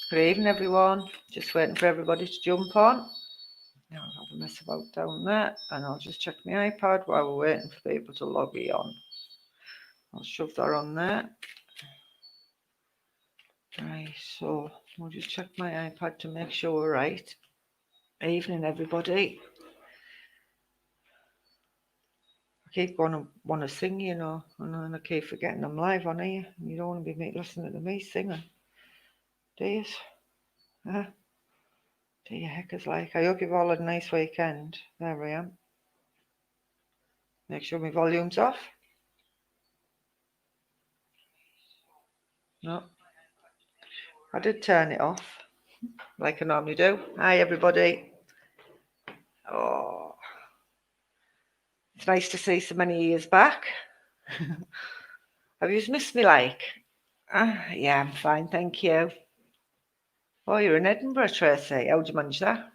Good evening, everyone. Just waiting for everybody to jump on. Now I'll have a mess about down there, and I'll just check my iPad while we're waiting for people to log on. I'll shove that on there. Right, so we'll just check my iPad to make sure we're right. Evening, everybody. I keep going to want to sing, and then I keep forgetting I'm live on here. You don't want to be listening to me singing, do you? Huh? Do you heckers like? I hope you've all had a nice weekend. There I am. Make sure my volume's off. No, I did turn it off, like I normally do. Hi, everybody. Oh, it's nice to see so many years back. Have you missed me, like? Yeah, I'm fine, thank you. Oh, you're in Edinburgh, Tracy. How'd you manage that?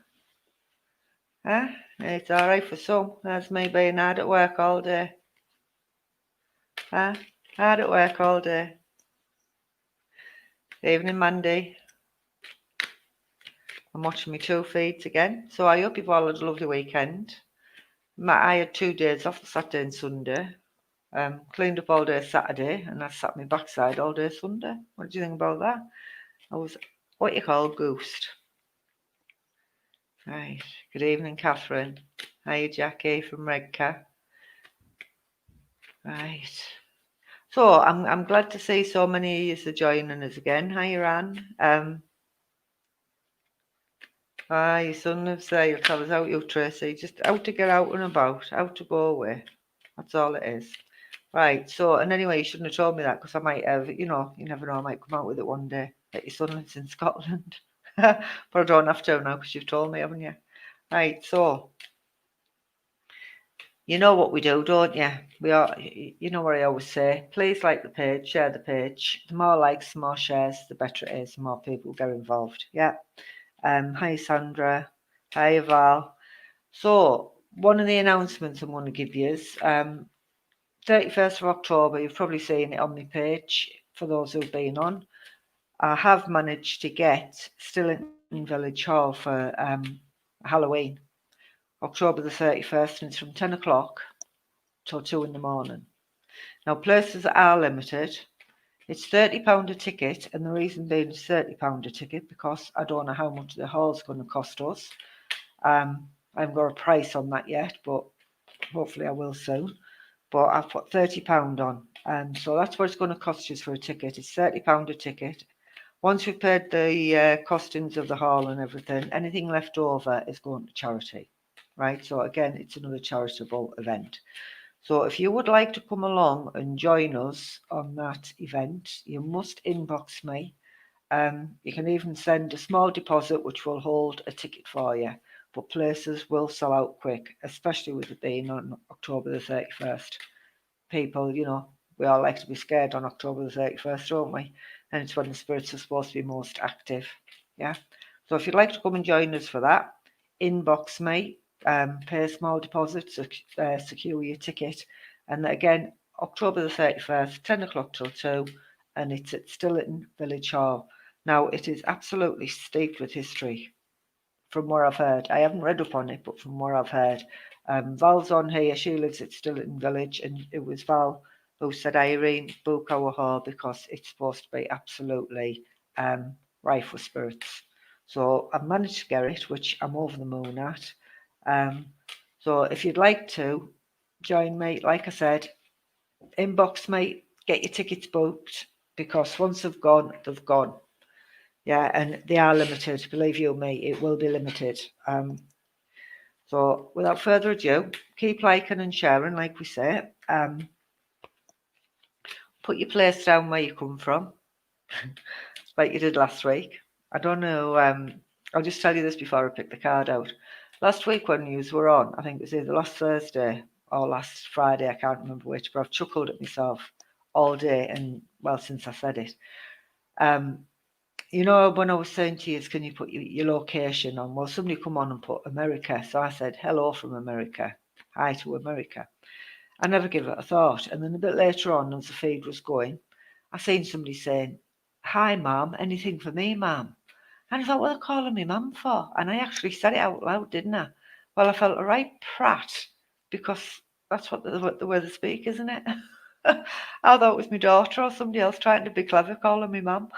Huh? It's all right for some. That's me being hard at work all day. Huh? Hard at work all day. Evening, Mandy. I'm watching my 2 feeds again. So I hope you've all had a lovely weekend. I had 2 days off, Saturday and Sunday. Cleaned up all day Saturday, and I sat my backside all day Sunday. What do you think about that? I was what you call goosed. Right. Good evening, Catherine. Hi, Jackie from Redcar. Right. So I'm glad to see so many of you are joining us again. Hi, Irene. Your son lives there. You'll tell us out, you Tracy. Just out to get out and about, out to go away. That's all it is. Right. So, and anyway, you shouldn't have told me that because I might have, you never know. I might come out with it one day that your son lives in Scotland. But I don't have to now because you've told me, haven't you? Right. So, you know what we do, don't you? You know what I always say. Please like the page, share the page. The more likes, the more shares, the better it is. The more people get involved. Yeah. Hi, Sandra. Hi, Val. So, one of the announcements I'm going to give you is 31st of October. You've probably seen it on my page for those who've been on. I have managed to get Stillington Village Hall for Halloween, October the 31st, and it's from 10 o'clock till 2 in the morning. Now, places are limited. It's £30 a ticket, and the reason being it's £30 a ticket because I don't know how much the hall's going to cost us. I haven't got a price on that yet, but hopefully I will soon. But I've put £30 on, so that's what it's going to cost us for a ticket. It's £30 a ticket. Once we've paid the costings of the hall and everything, anything left over is going to charity, right? So again, it's another charitable event. So if you would like to come along and join us on that event, you must inbox me. You can even send a small deposit which will hold a ticket for you. But places will sell out quick, especially with it being on October the 31st. People, we all like to be scared on October the 31st, don't we? And it's when the spirits are supposed to be most active. Yeah. So if you'd like to come and join us for that, inbox me. Pay a small deposit to secure your ticket. And again, October the 31st, 10 o'clock till 2, and it's at Stillington Village Hall. Now, it is absolutely steeped with history, from what I've heard. I haven't read up on it, but from what I've heard. Val's on here, she lives at Stillington Village, and it was Val who said, Irene, book our hall because it's supposed to be absolutely rife with spirits. So I've managed to get it, which I'm over the moon at. So if you'd like to join me, like I said, inbox me, get your tickets booked, because once they've gone, they've gone. Yeah, and they are limited. Believe you me, it will be limited. So without further ado, keep liking and sharing, like we say. Put your place down where you come from, like you did last week. I don't know. I'll just tell you this before I pick the card out. Last week when you were on, I think it was either last Thursday or last Friday, I can't remember which, but I've chuckled at myself all day, and well, since I said it. When I was saying to you, can you put your location on? Well, somebody come on and put America. So I said, hello from America. Hi to America. I never give it a thought. And then a bit later on, as the feed was going, I seen somebody saying, hi, Mum, anything for me, Mum? And I thought, what are they calling me mum for? And I actually said it out loud, didn't I? Well, I felt a right prat because that's what the way they speak, isn't it? I thought it was my daughter or somebody else trying to be clever calling me mum.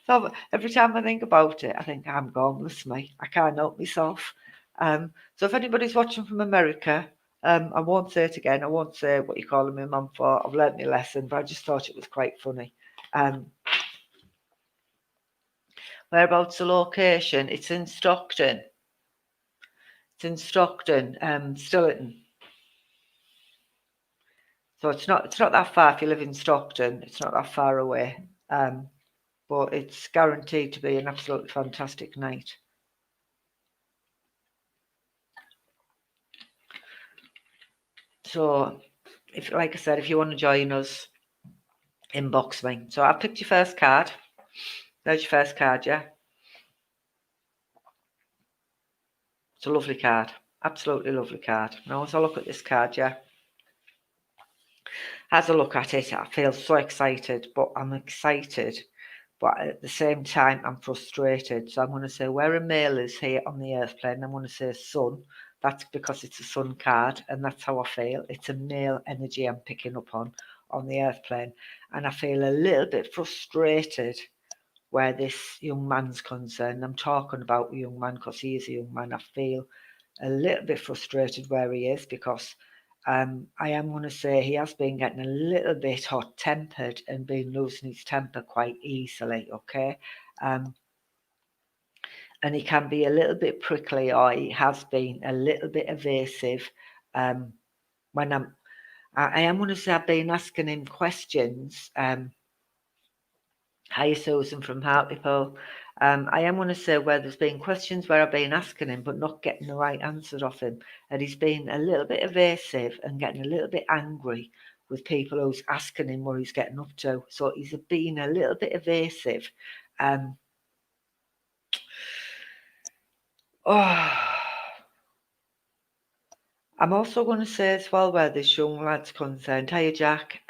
So every time I think about it, I think I'm gone with me. I can't help myself. So if anybody's watching from America, I won't say it again. I won't say what you're calling me mum for. I've learnt my lesson, but I just thought it was quite funny. Whereabouts the location? It's in Stockton. It's in Stockton, Stilton. So it's not that far if you live in Stockton. It's not that far away. But it's guaranteed to be an absolutely fantastic night. So, if, like I said, if you want to join us, inbox me. So I've picked your first card. There's your first card, yeah. It's a lovely card. Absolutely lovely card. Now, as I look at this card, yeah. As I look at it, I feel so excited, but I'm excited. But at the same time, I'm frustrated. So I'm going to say where a male is here on the earth plane, I'm going to say sun. That's because it's a sun card, and that's how I feel. It's a male energy I'm picking up on the earth plane. And I feel a little bit frustrated where this young man's concerned. I'm talking about a young man because he is a young man. I feel a little bit frustrated where he is because I am going to say he has been getting a little bit hot-tempered and been losing his temper quite easily, okay? And he can be a little bit prickly, or he has been a little bit evasive. When I am going to say I've been asking him questions. Hi, Susan from Hartlepool. I am going to say where there's been questions where I've been asking him but not getting the right answers off him. And he's been a little bit evasive and getting a little bit angry with people who's asking him what he's getting up to. So he's been a little bit evasive. I'm also going to say as well where this young lad's concerned. Hiya, Jack.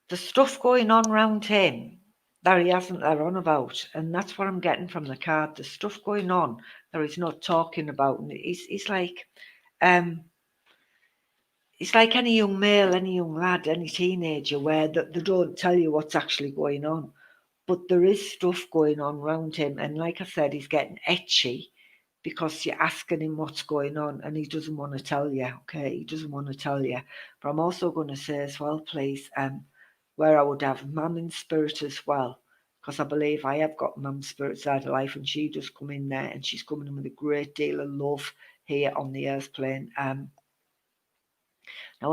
The stuff going on around him that he hasn't let on about, and that's what I'm getting from the card. The stuff going on that he's not talking about, and he's like any young male, any young lad, any teenager, where they don't tell you what's actually going on, but there is stuff going on around him, and like I said, he's getting etchy because you're asking him what's going on and he doesn't want to tell you, okay? He doesn't want to tell you. But I'm also going to say as well, please, where I would have mum in spirit as well, because I believe I have got mum's spirit side of life, and she does come in there, and she's coming in with a great deal of love here on the earth plane. Now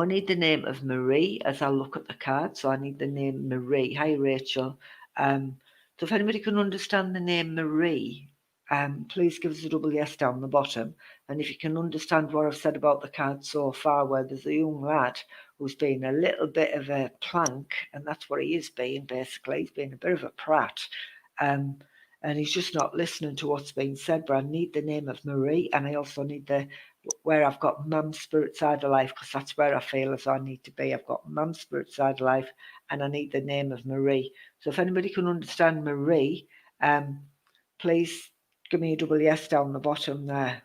I need the name of Marie as I look at the card, so I need the name Marie. Hi, Rachel. So if anybody can understand the name Marie, please give us a double yes down the bottom. And if you can understand what I've said about the card so far, where there's a young lad who's been a little bit of a plank, and that's what he is being, basically. He's been a bit of a prat. And he's just not listening to what's being said. But I need the name of Marie, and I also need where I've got mum's spirit side of life, because that's where I feel as I need to be. I've got mum's spirit side of life, and I need the name of Marie. So if anybody can understand Marie, please give me a double yes down the bottom there.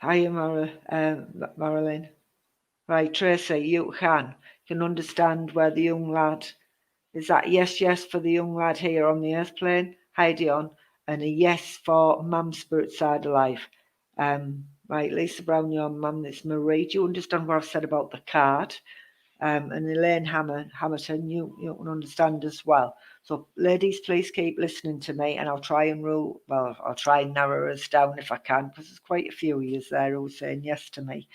Hiya, Marilyn. Right, Tracy, you can understand where the young lad is. That yes for the young lad here on the earth plane, hi Dion, and a yes for mum's spirit side of life. Right, Lisa Brown, your mum, it's Marie. Do you understand what I've said about the card? And Elaine Hamilton, you can understand as well. So, ladies, please keep listening to me, and I'll try and narrow us down if I can, because there's quite a few of you there who are saying yes to me.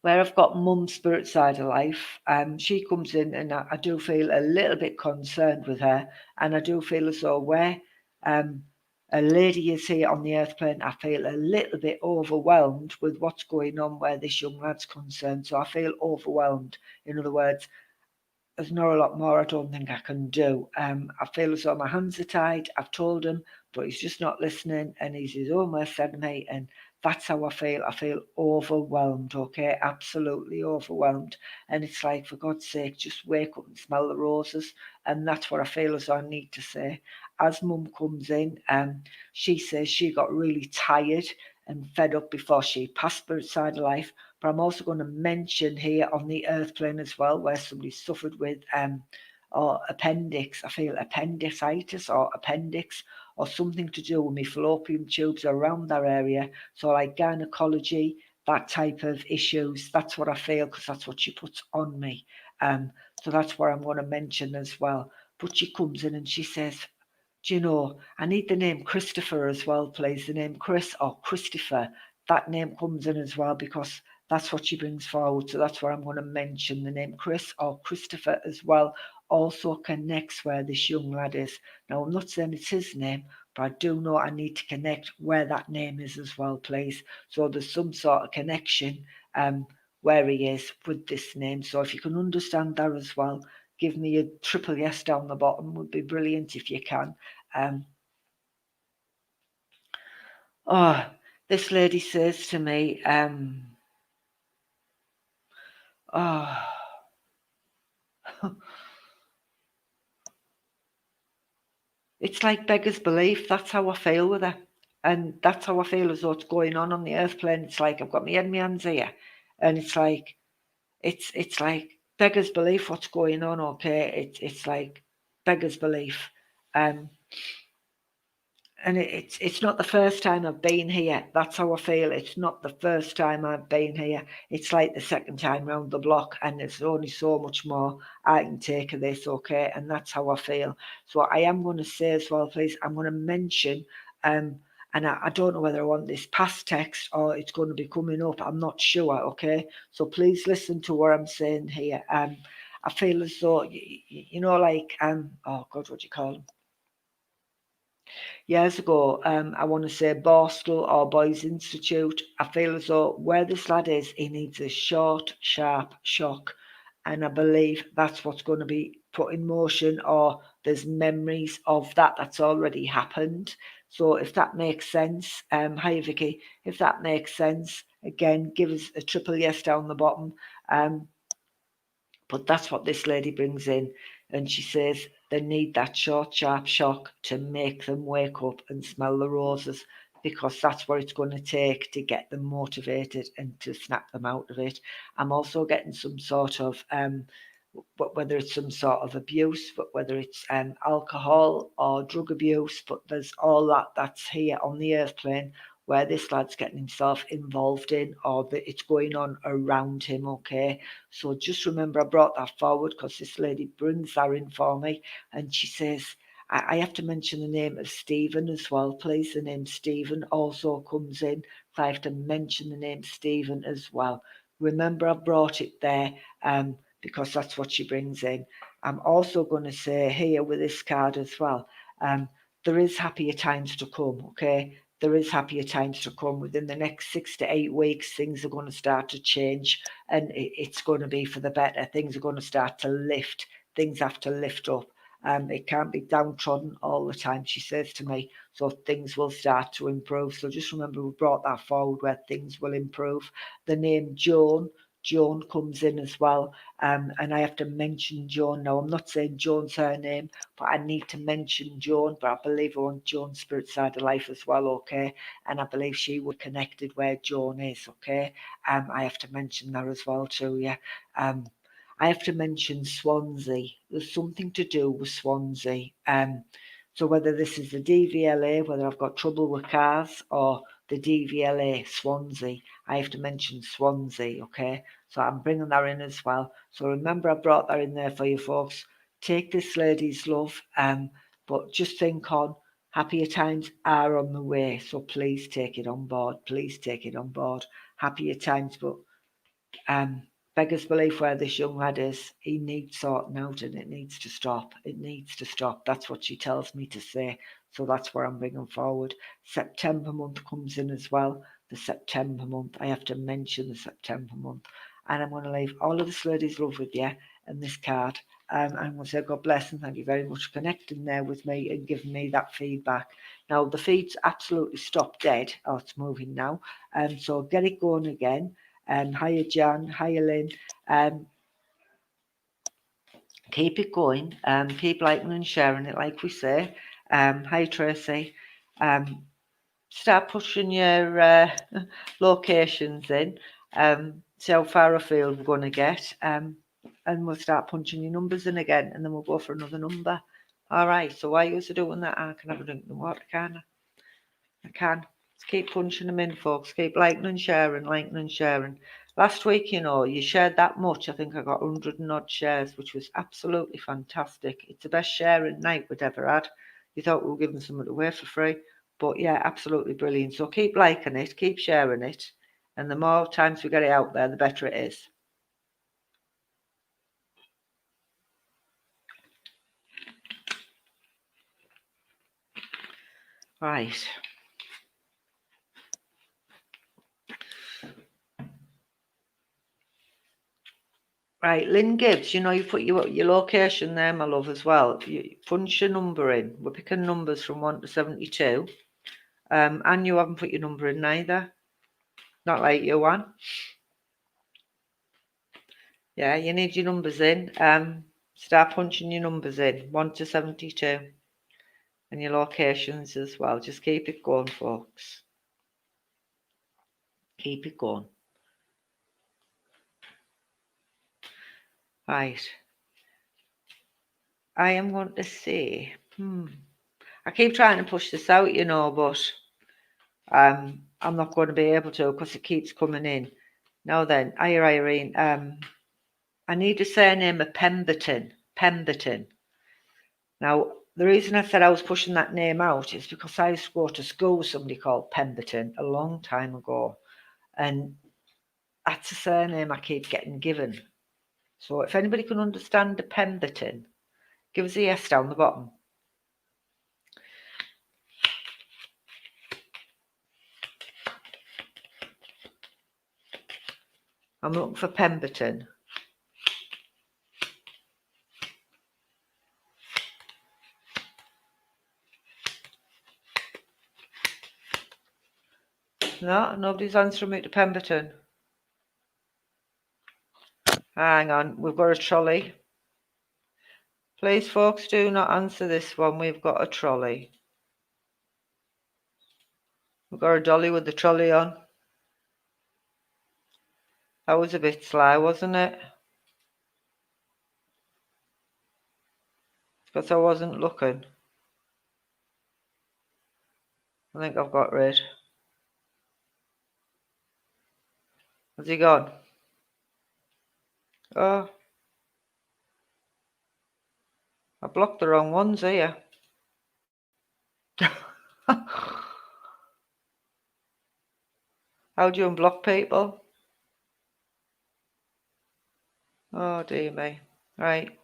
Where I've got mum's spirit side of life, she comes in, and I do feel a little bit concerned with her, and I do feel as though where a lady is here on the earth plane, I feel a little bit overwhelmed with what's going on where this young lad's concerned. So I feel overwhelmed. In other words, there's not a lot more I don't think I can do. I feel as though my hands are tied. I've told him but he's just not listening, and he's his own worst enemy, and that's how I feel. I feel overwhelmed, okay? Absolutely overwhelmed. And it's like, for God's sake, just wake up and smell the roses. And that's what I feel as I need to say. As Mum comes in, she says she got really tired and fed up before she passed spirit side of life. But I'm also going to mention here on the earth plane as well, where somebody suffered with or appendix. I feel appendicitis or appendix, or something to do with my fallopian tubes around that area. So like gynecology, that type of issues. That's what I feel, because that's what she puts on me. So that's what I'm going to mention as well. But she comes in and she says, do you know, I need the name Christopher as well, please. The name Chris or Christopher, that name comes in as well, because that's what she brings forward. So that's where I'm going to mention the name Chris or Christopher as well. Also connects where this young lad is. Now, I'm not saying it's his name, but I do know I need to connect where that name is as well, please. So there's some sort of connection where he is with this name. So if you can understand that as well, give me a triple yes down the bottom, would be brilliant if you can. Oh, this lady says to me, oh, it's like beggar's belief. That's how I feel with her. And that's how I feel as though it's going on the earth plane. It's like I've got my head in my hands here. And it's like beggar's belief what's going on, okay? It's like beggar's belief. And it's not the first time I've been here. That's how I feel. It's not the first time I've been here. It's like the second time round the block, and there's only so much more I can take of this, okay? And that's how I feel. So I am going to say as well, please, I'm going to mention, and I don't know whether I want this past text or it's going to be coming up. I'm not sure, okay? So please listen to what I'm saying here. I feel as though, you know, like, oh God, what do you call them? Years ago, I want to say Borstal or Boys Institute. I feel as though where this lad is, he needs a short, sharp shock. And I believe that's what's going to be put in motion, or there's memories of that's already happened. So if that makes sense, hi Vicky, if that makes sense, again, give us a triple yes down the bottom. But that's what this lady brings in. And she says they need that short, sharp shock to make them wake up and smell the roses, because that's what it's going to take to get them motivated and to snap them out of it. I'm also getting some sort of, whether it's some sort of abuse, but whether it's alcohol or drug abuse, but there's all that's here on the earth plane where this lad's getting himself involved in, or that it's going on around him, okay? So just remember I brought that forward because this lady brings that in for me, and she says, I have to mention the name of Stephen as well, please. The name Stephen also comes in. So I have to mention the name Stephen as well. Remember I brought it there because that's what she brings in. I'm also going to say here with this card as well, there is happier times to come, okay? There is happier times to come. Within the next 6 to 8 weeks, things are going to start to change, and it's going to be for the better. Things are going to start to lift. Things have to lift up. It can't be downtrodden all the time, she says to me. So things will start to improve. So just remember we brought that forward where things will improve. The name Joan comes in as well. And I have to mention Joan. Now, I'm not saying Joan's her name, but I need to mention Joan. But I believe I want Joan's spirit side of life as well, okay? And I believe she would connected where Joan is, okay? I have to mention that as well too, yeah. I have to mention Swansea. There's something to do with Swansea. So whether this is the DVLA, whether I've got trouble with cars, or the DVLA, Swansea, I have to mention Swansea, okay? So I'm bringing that in as well. So remember I brought that in there for you folks. Take this lady's love, but just think on happier times are on the way. So please take it on board. Please take it on board. Happier times, but beggars belief where this young lad is, he needs sorting out, and it needs to stop. It needs to stop. That's what she tells me to say. So that's where I'm bringing forward. September month comes in as well. The September month, I have to mention the September month. And I'm going to leave all of this lady's love with you and this card. I'm going to say God bless and thank you very much for connecting there with me and giving me that feedback. Now, the feed's absolutely stopped dead. Oh, it's moving now. So get it going again. Hiya, Jan. Hiya, Lynn. Keep it going. Keep liking and sharing it, like we say. Hi, Tracy. Start pushing your locations in. See how far afield we're going to get. And we'll start punching your numbers in again, and then we'll go for another number. All right, so while you're doing that, I can have a drink of water, can I? I can. Just keep punching them in, folks. Keep liking and sharing, liking and sharing. Last week, you shared that much. I think I got 100 and odd shares, which was absolutely fantastic. It's the best sharing night we'd ever had. You thought we were giving something away for free. But yeah, absolutely brilliant. So keep liking it, keep sharing it. And the more times we get it out there, the better it is. Right. Right, Lynn Gibbs, you put your location there, my love, as well. You punch your number in. We're picking numbers from 1 to 72. And you haven't put your number in neither. Not like you, one. Yeah, you need your numbers in. Start punching your numbers in, 1 to 72. And your locations as well. Just keep it going, folks. Keep it going. Right. I am going to say, I keep trying to push this out, but I'm not going to be able to because it keeps coming in. Now then, hiya, Irene. I need a surname of Pemberton. Pemberton. Now, the reason I said I was pushing that name out is because I used to go to school with somebody called Pemberton a long time ago. And that's a surname I keep getting given. So if anybody can understand the Pemberton, give us a yes down the bottom. I'm looking for Pemberton. No, nobody's answering me to Pemberton. Hang on, we've got a trolley. Please, folks, do not answer this one. We've got a trolley. We've got a dolly with the trolley on. That was a bit sly, wasn't it? Because I wasn't looking. I think I've got rid. Has he gone? Oh. I blocked the wrong ones here. How do you unblock people? Oh dear me. Right.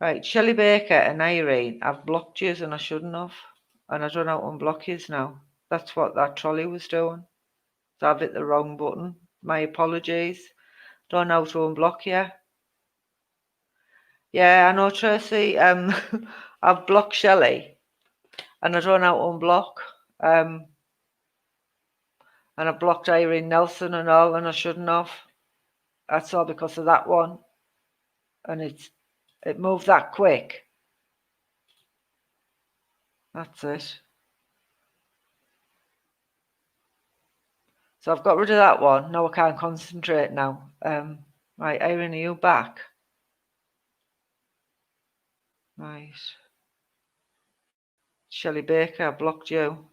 Right, Shelley Baker and Irene, I've blocked yous and I shouldn't have. And I don't know how to unblock yous now. That's what that trolley was doing. So I've hit the wrong button. My apologies. Don't know how to unblock you. Yeah, I know, Tracy. I've blocked Shelley and I don't know how to unblock. And I blocked Irene Nelson and all, and I shouldn't have. That's all because of that one. And it moved that quick. That's it. So I've got rid of that one. Now I can't concentrate now. Right, Irene, are you back? Right. Shelley Baker, I blocked you.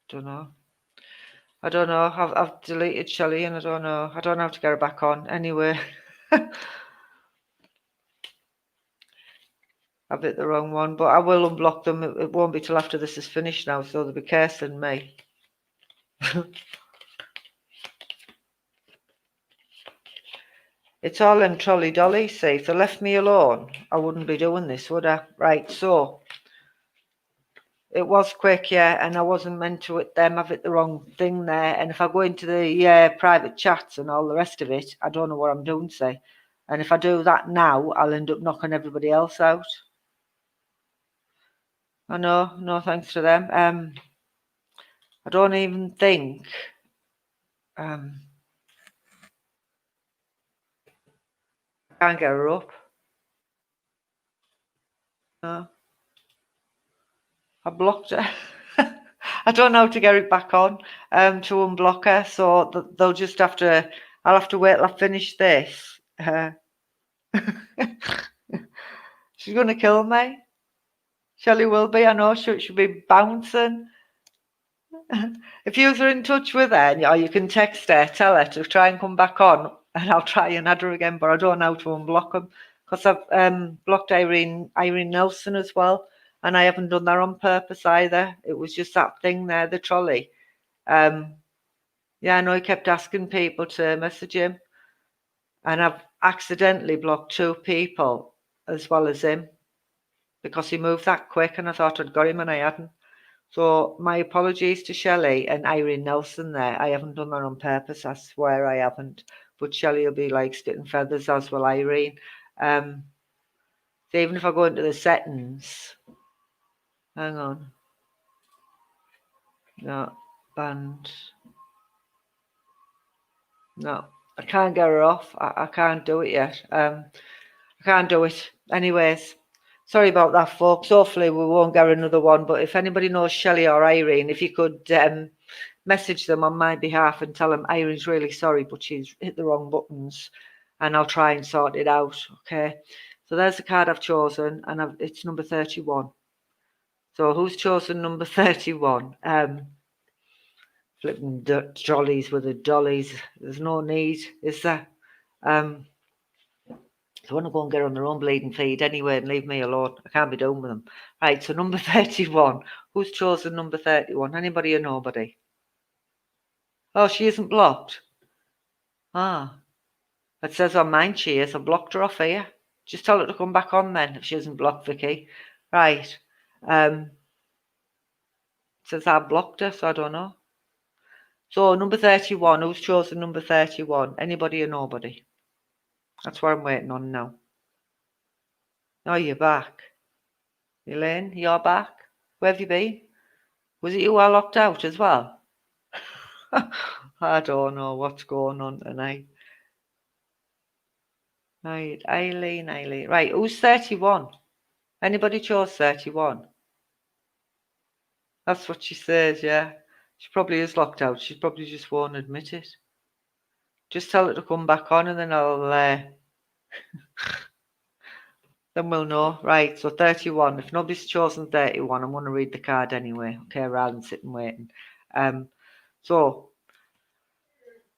Don't know. I don't know. I've deleted Shelley and I don't know. I don't know how to get her back on. Anyway. I've hit the wrong one, but I will unblock them. It won't be till after this is finished now, so they'll be cursing me. It's all them trolley dolly, see. If they left me alone, I wouldn't be doing this, would I? Right, so It was quick, yeah, and I wasn't meant to hit them. I've hit the wrong thing there. And if I go into the private chats and all the rest of it, I don't know what I'm doing, say. And if I do that now, I'll end up knocking everybody else out. I know, no thanks to them. I don't even think. I can't get her up. No, I blocked her. I don't know how to get it back on to unblock her, so they'll just have to. I'll have to wait till I finish this. She's gonna kill me. Shelley will be. I know she'll be bouncing. If you're in touch with her, or you can text her, tell her to try and come back on, and I'll try and add her again. But I don't know how to unblock them because I've blocked Irene Nelson as well, and I haven't done that on purpose either. It was just that thing there, the trolley. Yeah, I know he kept asking people to message him, and I've accidentally blocked 2 people as well as him because he moved that quick, and I thought I'd got him, and I hadn't. So my apologies to Shelley and Irene Nelson there. I haven't done that on purpose. I swear I haven't. But Shelley will be like spitting feathers, as will Irene. So even if I go into the settings, hang on. No, band. No, I can't get her off. I can't do it yet. I can't do it. Anyways, sorry about that, folks. Hopefully we won't get another one. But if anybody knows Shelley or Irene, if you could message them on my behalf and tell them Irene's really sorry, but she's hit the wrong buttons, and I'll try and sort it out. Okay. So there's the card I've chosen, and it's number 31. So who's chosen number 31? Flipping jollies with the dollies. There's no need, is there? They want to go and get on their own bleeding feed anyway and leave me alone. I can't be done with them. Right, so number 31. Who's chosen number 31? Anybody or nobody? Oh, she isn't blocked. Ah, it says on mine she is. I blocked her off here. Just tell her to come back on then if she isn't blocked, Vicky. Right. It says I blocked her, so I don't know. So number 31. Who's chosen number 31? Anybody or nobody? That's what I'm waiting on now. Oh, you're back. Elaine, you're back. Where have you been? Was it you I locked out as well? I don't know what's going on tonight. Right, Eileen. Right, who's 31? Anybody chose 31? That's what she says, yeah. She probably is locked out. She probably just won't admit it. Just tell her to come back on and then then we'll know. Right, so 31. If nobody's chosen 31, I'm going to read the card anyway, okay, rather than sitting waiting. So,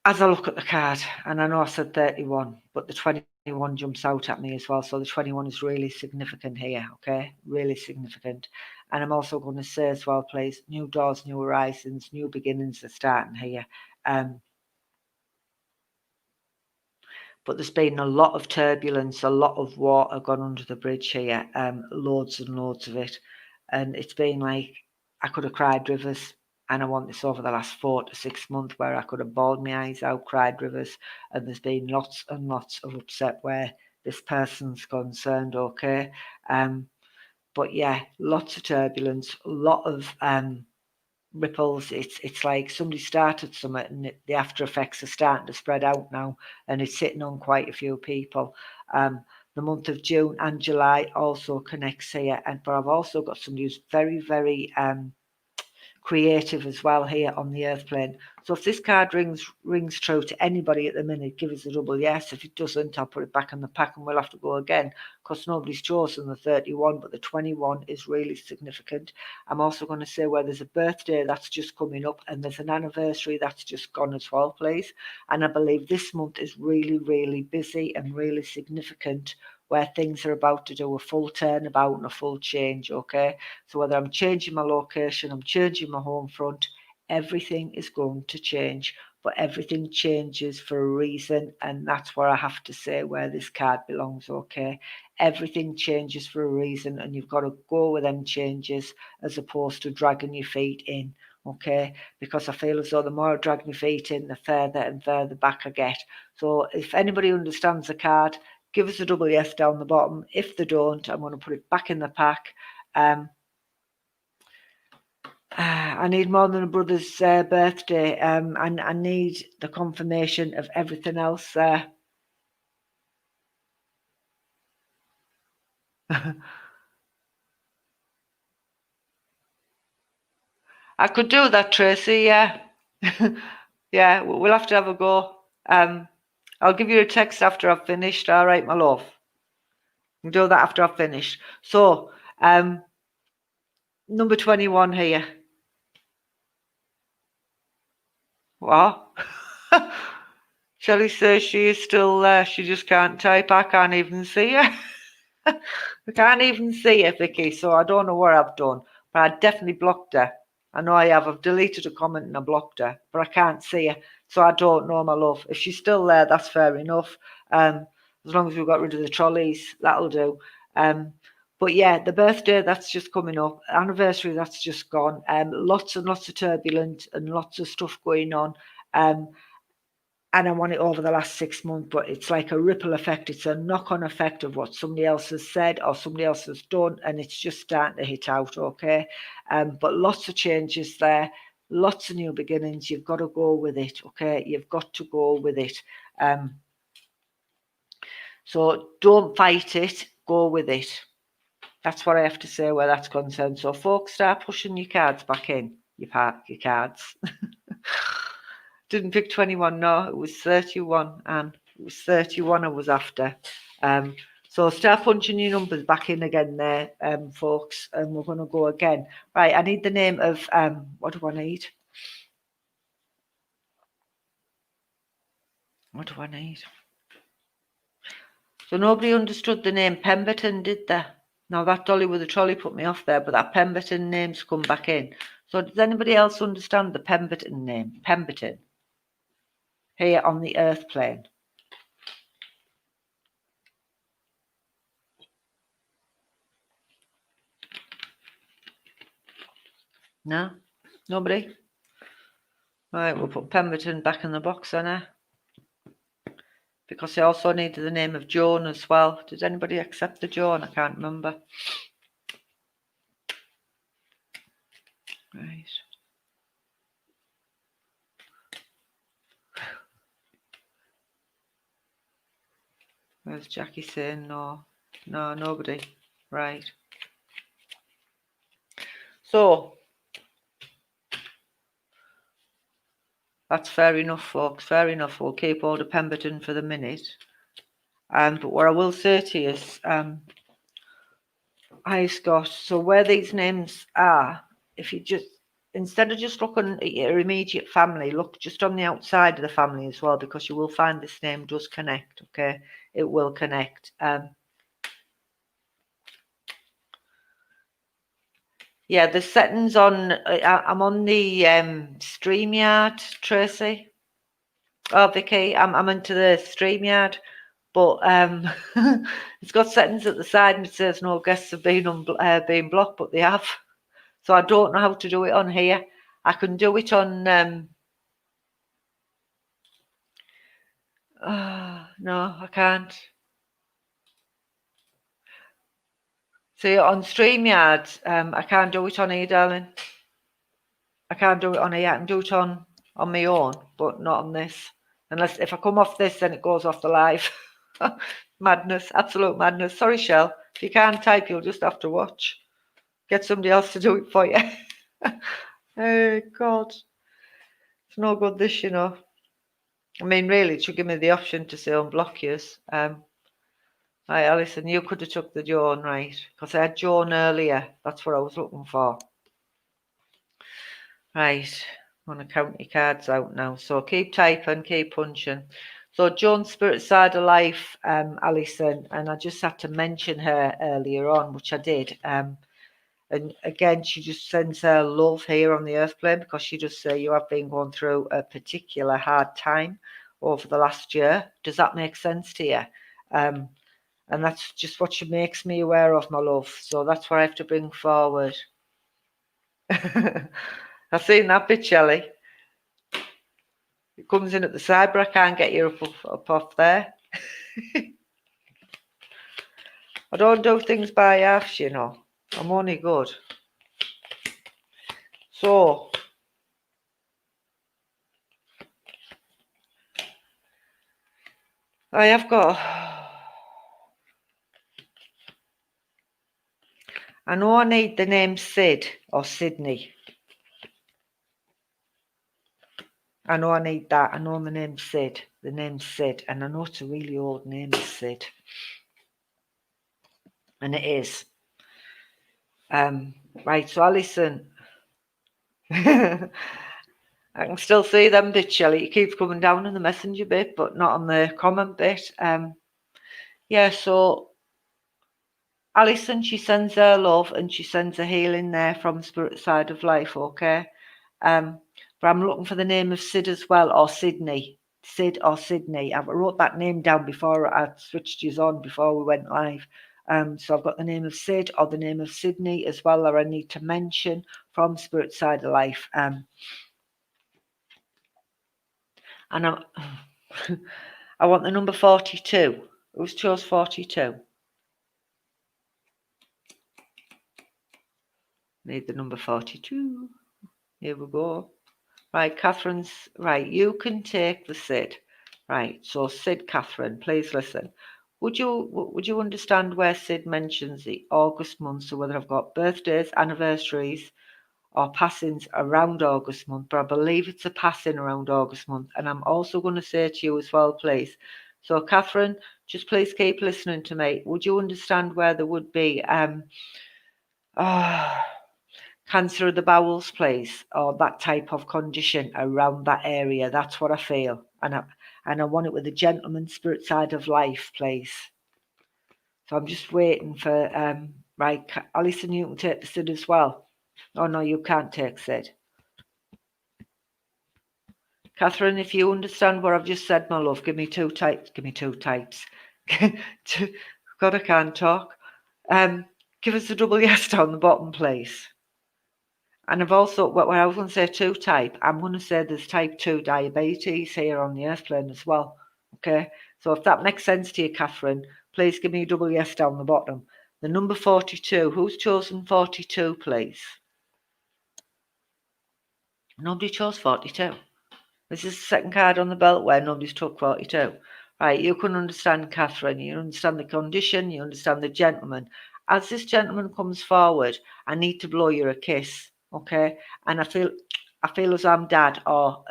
as I look at the card, and I know I said 31, but the 21 jumps out at me as well. So the 21 is really significant here, okay? Really significant. And I'm also going to say as well, please, new doors, new horizons, new beginnings are starting here. But there's been a lot of turbulence, a lot of water gone under the bridge here, loads and loads of it. And it's been like, I could have cried rivers. And I want this over the last 4 to 6 months where I could have bawled my eyes out, cried rivers. And there's been lots and lots of upset where this person's concerned, okay? But yeah, lots of turbulence, a lot of ripples. It's like somebody started something and the after effects are starting to spread out now, and it's sitting on quite a few people. The month of June and July also connects here, but I've also got somebody who's very, very creative as well here on the earth plane. So if this card rings true to anybody at the minute, give us a double yes. If it doesn't, I'll put it back in the pack and we'll have to go again because nobody's chosen the 31, but the 21 is really significant. I'm also going to say where there's a birthday that's just coming up and there's an anniversary that's just gone as well, please. And I believe this month is really, really busy and really significant where things are about to do a full turnabout and a full change, okay? So whether I'm changing my location, I'm changing my home front, everything is going to change. but everything changes for a reason, and that's where I have to say where this card belongs, okay? Everything changes for a reason, and you've got to go with them changes as opposed to dragging your feet in, okay? Because I feel as though the more I drag my feet in, the further and further back I get. So if anybody understands the card, give us a double yes down the bottom. If they don't, I'm going to put it back in the pack. I need more than a brother's birthday. I need the confirmation of everything else there. I could do that, Tracy, yeah. Yeah, we'll have to have a go. I'll give you a text after I've finished. All right, my love. We'll do that after I've finished. So, number 21 here. What? Shelley says she is still there. She just can't type. I can't even see her. I can't even see her, Vicky, so I don't know what I've done. But I definitely blocked her. I know I have. I've deleted a comment and I blocked her, but I can't see her. So I don't know, my love. If she's still there, that's fair enough. As long as we've got rid of the trolleys, that'll do. But yeah, the birthday, that's just coming up. Anniversary, that's just gone. Lots and lots of turbulence and lots of stuff going on. And I want it over the last 6 months, but it's like a ripple effect. It's a knock-on effect of what somebody else has said or somebody else has done, and it's just starting to hit out, okay? But lots of changes there, lots of new beginnings. You've got to go with it, okay? You've got to go with it. So don't fight it, go with it. That's what I have to say where that's concerned. So folks, start pushing your cards back in, your cards. Didn't pick 21, no, it was 31, and it was 31 I was after. So start punching your numbers back in again there, folks, and we're going to go again. Right, I need the name of, what do I need? What do I need? So nobody understood the name Pemberton, did they? Now that dolly with the trolley put me off there, but that Pemberton name's come back in. So does anybody else understand the Pemberton name? Pemberton. Here on the earth plane. No? Nobody? Right, we'll put Pemberton back in the box then, eh? Because I also needed the name of Joan as well. Did anybody accept the Joan? I can't remember. Right. Where's Jackie saying no? No, nobody. Right. So, that's fair enough, folks. Fair enough. We'll keep all the Pemberton for the minute. But what I will say to you is, hi Scott. So where these names are, if you just, instead of just looking at your immediate family, look just on the outside of the family as well, because you will find this name does connect, okay? It will connect. Yeah, the settings on, I'm on the StreamYard, Tracy. Oh, Vicky, I'm into the StreamYard, but it's got settings at the side and it says no guests have been been blocked, but they have. So I don't know how to do it on here. I can do it on. No, I can't. See, on StreamYard, I can't do it on here, darling. I can't do it on here. I can do it on my own, but not on this. Unless if I come off this, then it goes off the live. Madness, absolute madness. Sorry, Shell. If you can't type, you'll just have to watch. Get somebody else to do it for you. Oh, God. It's no good, this, you know. I mean, really, it should give me the option to say unblock yous. Right, Alison, you could have took the Joan, right? Because I had Joan earlier. That's what I was looking for. Right, I'm going to count your cards out now. So keep typing, keep punching. So Joan's Spirit Side of Life, Alison, and I just had to mention her earlier on, which I did. And again, she just sends her love here on the earth plane, because she just say you have been going through a particular hard time over the last year. Does that make sense to you? And that's just what she makes me aware of, my love. So that's what I have to bring forward. I've seen that bit, Shelley. It comes in at the side, but I can't get you up off there. I don't do things by halves, you know. I'm only good. So, I have got... I know I need the name Sid or Sydney. I know I need that. I know the name's Sid. The name's Sid. And I know it's a really old name, Sid. And it is. Right, so Alison. I can still see them bits, Shelley. It keeps coming down in the messenger bit, but not on the comment bit. Yeah, so Alison, she sends her love and she sends a healing there from the spirit side of life, okay? But I'm looking for the name of Sid as well, or Sydney. Sid or Sydney. I wrote that name down before I switched you on, before we went live. So I've got the name of Sid or the name of Sydney as well that I need to mention from spirit side of life. And I want the number 42. Who's chose 42? Need the number 42. Here we go. Right, Catherine's right. You can take the Sid. Right, so Sid, Catherine, please listen. Would you understand where Sid mentions the August month? So whether I've got birthdays, anniversaries, or passings around August month, but I believe it's a passing around August month. And I'm also going to say to you as well, please. So Catherine, just please keep listening to me. Would you understand where there would be cancer of the bowels, please, or that type of condition around that area? That's what I feel. And I want it with the gentleman spirit side of life, please. So I'm just waiting for right, Alison, you can take the Sid as well. Oh no, you can't take Sid. Catherine, if you understand what I've just said, my love, give me two types. Give me two types. God, I can't talk. Give us a double yes down the bottom, please. And I've also, when I was going to say 2 type, I'm going to say there's type 2 diabetes here on the earth plane as well. Okay, so if that makes sense to you, Catherine, please give me a double yes down the bottom. The number 42, who's chosen 42, please? Nobody chose 42. This is the second card on the belt where nobody's took 42. Right, you can understand, Catherine, you understand the condition, you understand the gentleman. As this gentleman comes forward, I need to blow you a kiss, okay? And I feel as I'm dad, or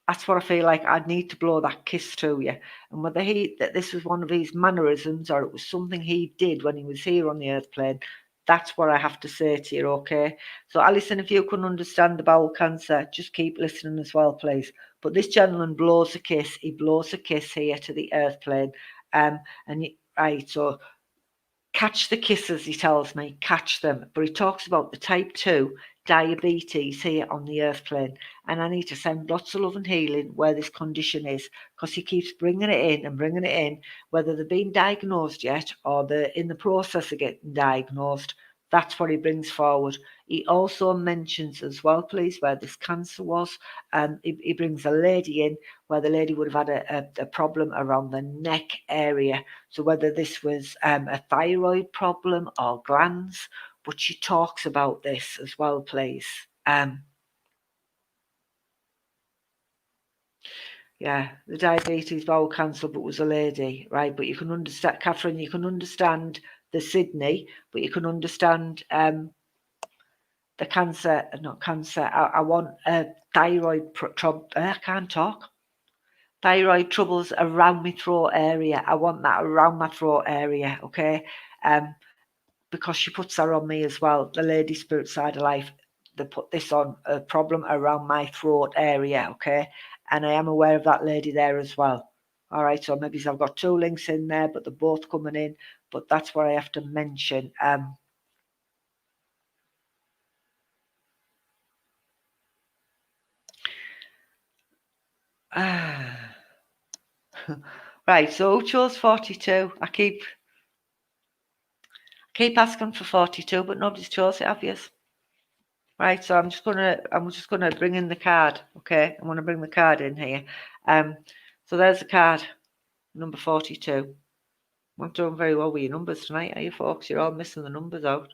that's what I feel like. I need to blow that kiss to you. And whether that this was one of his mannerisms or it was something he did when he was here on the earth plane, that's what I have to say to you, okay? So Alison, if you can understand the bowel cancer, just keep listening as well, please. But this gentleman blows a kiss. He blows a kiss here to the earth plane. Right, so catch the kisses, he tells me, catch them. But he talks about the type 2 diabetes here on the earth plane. And I need to send lots of love and healing where this condition is, because he keeps bringing it in and bringing it in, whether they've been diagnosed yet or they're in the process of getting diagnosed. That's what he brings forward. He also mentions as well, please, where this cancer was. He brings a lady in where the lady would have had a problem around the neck area. So whether this was a thyroid problem or glands, but she talks about this as well, please. Yeah, the diabetes, bowel cancer, but was a lady, right? But you can understand, Catherine, you can understand the Sydney, but you can understand the cancer, not cancer. I want thyroid, I can't talk. Thyroid troubles around my throat area. I want that around my throat area, okay? Because she puts that on me as well. The lady spirit side of life, they put this on a problem around my throat area, okay? And I am aware of that lady there as well. All right, so maybe I've got 2 links in there, but they're both coming in. But that's what I have to mention. Right, so who chose 42? I keep asking for 42, but nobody's chose it, obvious. Right, so I'm just gonna bring in the card. Okay, I'm gonna bring the card in here. So there's the card, number 42. I'm not doing very well with your numbers tonight, are you folks? You're all missing the numbers out,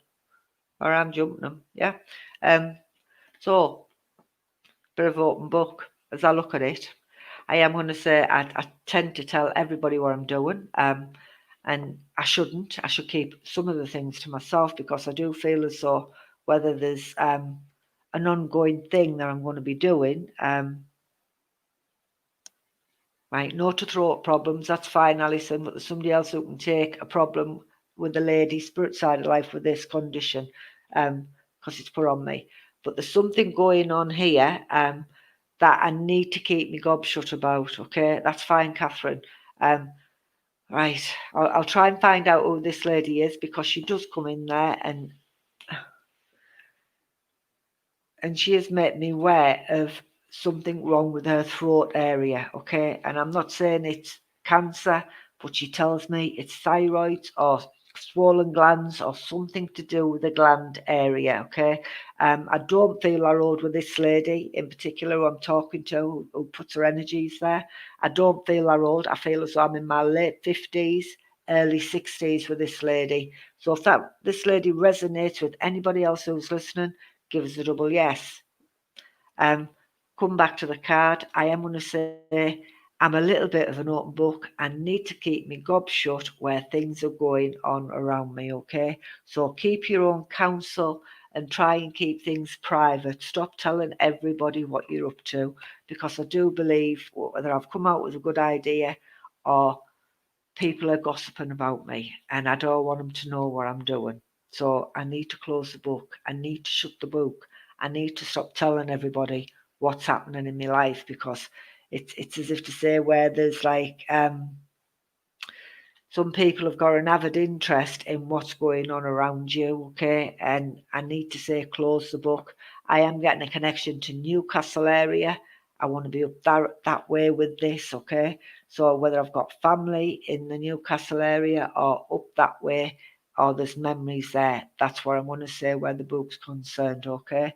or I'm jumping them. Yeah. So bit of open book as I look at it. I am going to say I tend to tell everybody what I'm doing, and I shouldn't. I should keep some of the things to myself because I do feel as though whether there's an ongoing thing that I'm going to be doing, right, no to throat problems, that's fine, Alison, but there's somebody else who can take a problem with the lady spirit side of life with this condition, because it's put on me. But there's something going on here, that I need to keep my gob shut about, okay? That's fine, Catherine. Right, I'll try and find out who this lady is because she does come in there and she has made me aware of something wrong with her throat area, okay? And I'm not saying it's cancer, but she tells me it's thyroid or swollen glands or something to do with the gland area, okay? I don't feel I rode with this lady in particular who I'm talking to, who puts her energies there. I don't feel I rode. I feel as though I'm in my late 50s, early 60s with this lady. So if this lady resonates with anybody else who's listening, give us a double yes. Come back to the card. I am going to say I'm a little bit of an open book. I need to keep my gob shut where things are going on around me, okay? So keep your own counsel and try and keep things private. Stop telling everybody what you're up to because I do believe whether I've come out with a good idea or people are gossiping about me and I don't want them to know what I'm doing. So I need to close the book. I need to shut the book. I need to stop telling everybody what's happening in my life because it's as if to say where there's like some people have got an avid interest in what's going on around you, okay? And I need to say close the book. I am getting a connection to Newcastle area. I want to be up that way with this, okay? So whether I've got family in the Newcastle area or up that way, or there's memories there, that's what I want to say where the book's concerned, okay?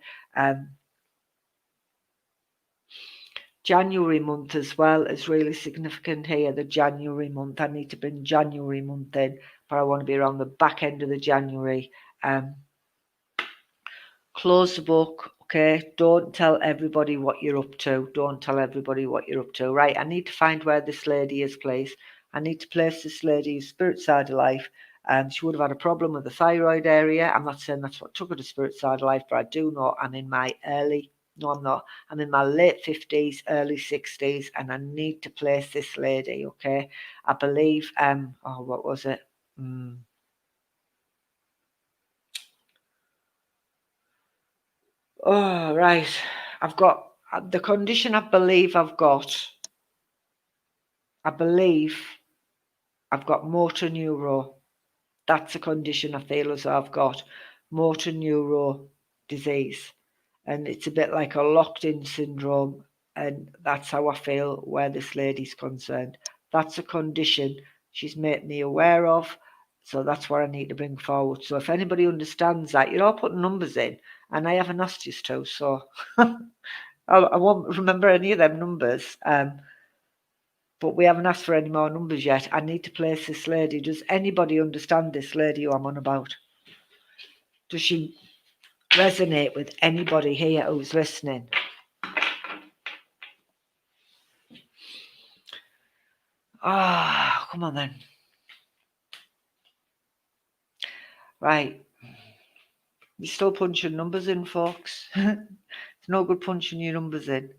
January month as well is really significant here. The January month, I need to bring January month in, but I want to be around the back end of the January. Close the book, okay? Don't tell everybody what you're up to. Don't tell everybody what you're up to. Right, I need to find where this lady is placed. I need to place this lady's spirit side of life. She would have had a problem with the thyroid area. I'm not saying that's what took her to spirit side of life, but I do know I'm in my no, I'm not. I'm in my late 50s, early 60s, and I need to place this lady, okay? I believe, oh, what was it? Oh, right. I've got the condition I believe I've got. I believe I've got motor neuro. That's a condition I feel as I've got. Motor neuro disease. And it's a bit like a locked in syndrome. And that's how I feel where this lady's concerned. That's a condition she's made me aware of. So that's what I need to bring forward. So if anybody understands that, you're all putting numbers in, and I haven't asked you to, so I won't remember any of them numbers. But we haven't asked for any more numbers yet. I need to place this lady. Does anybody understand this lady who I'm on about? Does she resonate with anybody here who's listening? Ah, come on then. Right. You're still punching numbers in, folks. It's no good punching your numbers in.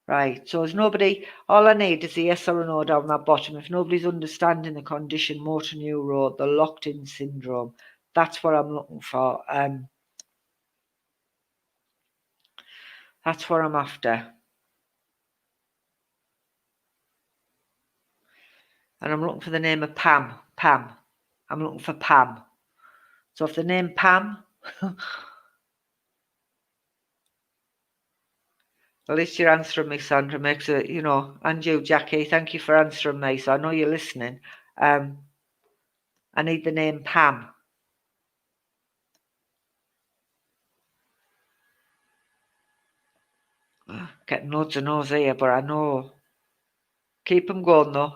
Right, so there's nobody, all I need is a yes or a no down that bottom. If nobody's understanding the condition, motor neuro, the locked-in syndrome, that's what I'm looking for. That's what I'm after. And I'm looking for the name of Pam. Pam. I'm looking for Pam. So if the name Pam, At least you're answering me, Sandra. Makes it, and you, Jackie. Thank you for answering me. So I know you're listening. I need the name Pam. Getting loads of no's here, but I know. Keep them going though,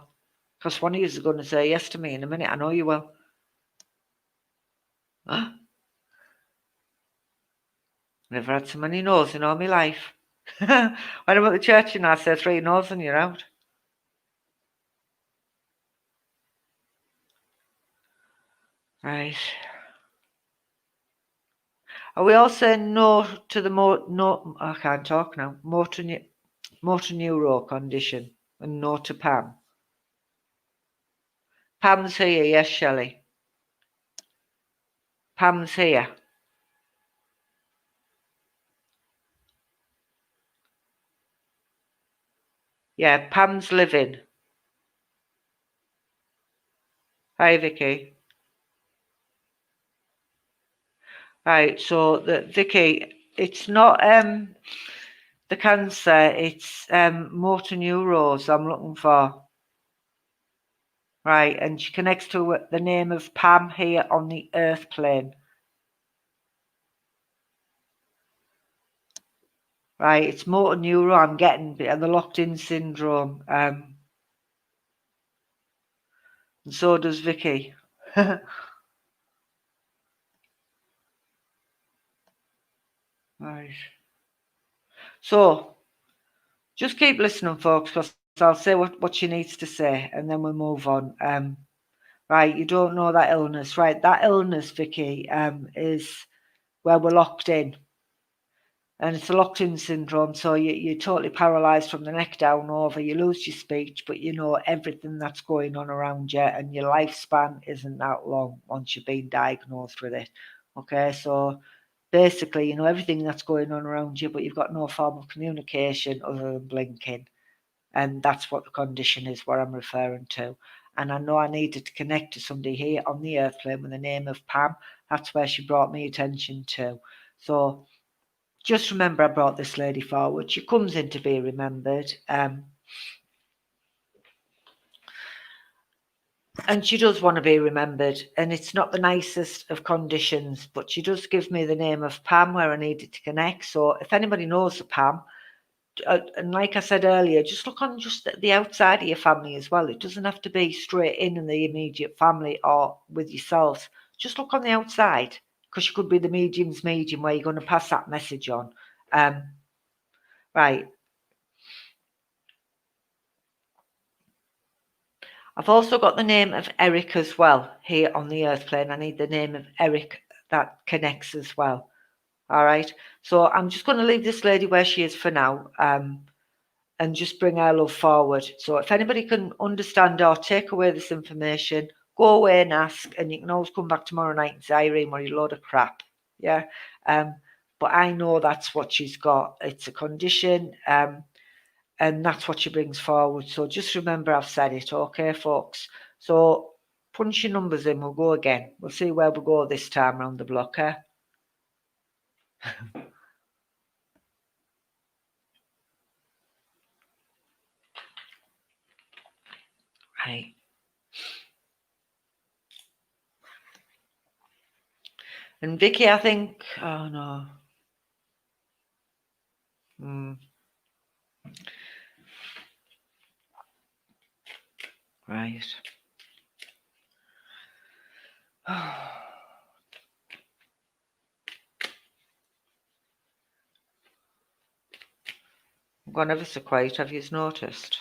because one of you is going to say yes to me in a minute. I know you will. Never had so many no's in all my life. When I'm at the church and I say 3 no's and you're out. Right. Are we all saying no to the no? I can't talk now. Motor neuro condition and no to Pam. Pam's here, yes, Shelley. Pam's here. Yeah, Pam's living. Hi, Vicky. Right, so Vicky, it's not the cancer, it's motor neurons I'm looking for. Right, and she connects to the name of Pam here on the earth plane. Right, it's motor neuro I'm getting, the locked-in syndrome. And so does Vicky. Right. So, just keep listening, folks, because I'll say what she needs to say, and then we'll move on. Right, you don't know that illness. Right, that illness, Vicky, is where we're locked in. And it's a locked-in syndrome, so you're totally paralysed from the neck down over. You lose your speech, but you know everything that's going on around you, and your lifespan isn't that long once you've been diagnosed with it. Okay, so basically, you know everything that's going on around you, but you've got no form of communication other than blinking. And that's what the condition is, what I'm referring to. And I know I needed to connect to somebody here on the earth plane with the name of Pam. That's where she brought me attention to. So just remember, I brought this lady forward. She comes in to be remembered. And she does want to be remembered. And it's not the nicest of conditions, but she does give me the name of Pam where I needed to connect. So if anybody knows the Pam, and like I said earlier, just look on just the outside of your family as well. It doesn't have to be straight in the immediate family or with yourselves. Just look on the outside, because you could be the medium's medium where you're going to pass that message on. Right. I've also got the name of Eric as well here on the earth plane. I need the name of Eric that connects as well. All right. So I'm just going to leave this lady where she is for now. And just bring our love forward. So if anybody can understand or take away this information, go away and ask, and you can always come back tomorrow night and say, Irene, what a load of crap. Yeah. But I know that's what she's got. It's a condition, and that's what she brings forward. So just remember I've said it, okay, folks? So punch your numbers in, we'll go again. We'll see where we go this time around the block, eh? Right. And Vicky, I think, oh no. Right. I'm gone ever so quiet, have you noticed?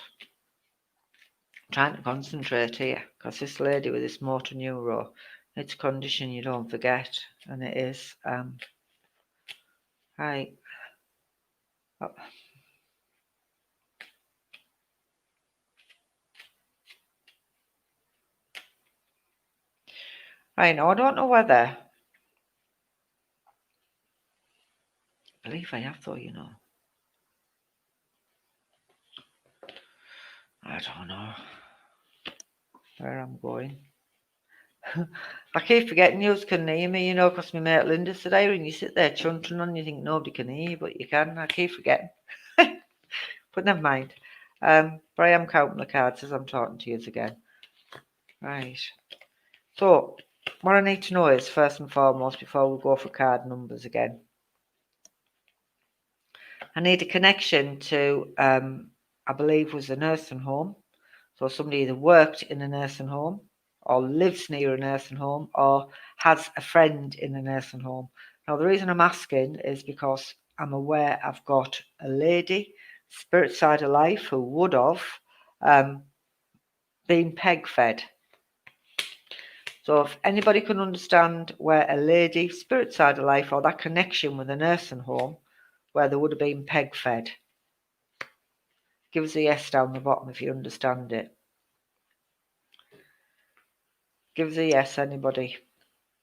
I'm trying to concentrate here, because this lady with this motor neuro, it's a condition you don't forget, and it is. Right. Oh. Right, now I don't know whether, I believe I have though, you know. I don't know where I'm going. I keep forgetting you can hear me, you know, because my mate Linda said, Irene, you sit there chuntering on, you think nobody can hear you, but you can. I keep forgetting. But never mind. But I am counting the cards as I'm talking to you again. Right. So, what I need to know is, first and foremost, before we go for card numbers again, I need a connection to, I believe, was a nursing home. So somebody either worked in a nursing home, or lives near a nursing home, or has a friend in a nursing home. Now, the reason I'm asking is because I'm aware I've got a lady, spirit side of life, who would have been peg fed. So if anybody can understand where a lady, spirit side of life, or that connection with a nursing home, where they would have been peg fed, give us a yes down the bottom if you understand it. Give us a yes, anybody.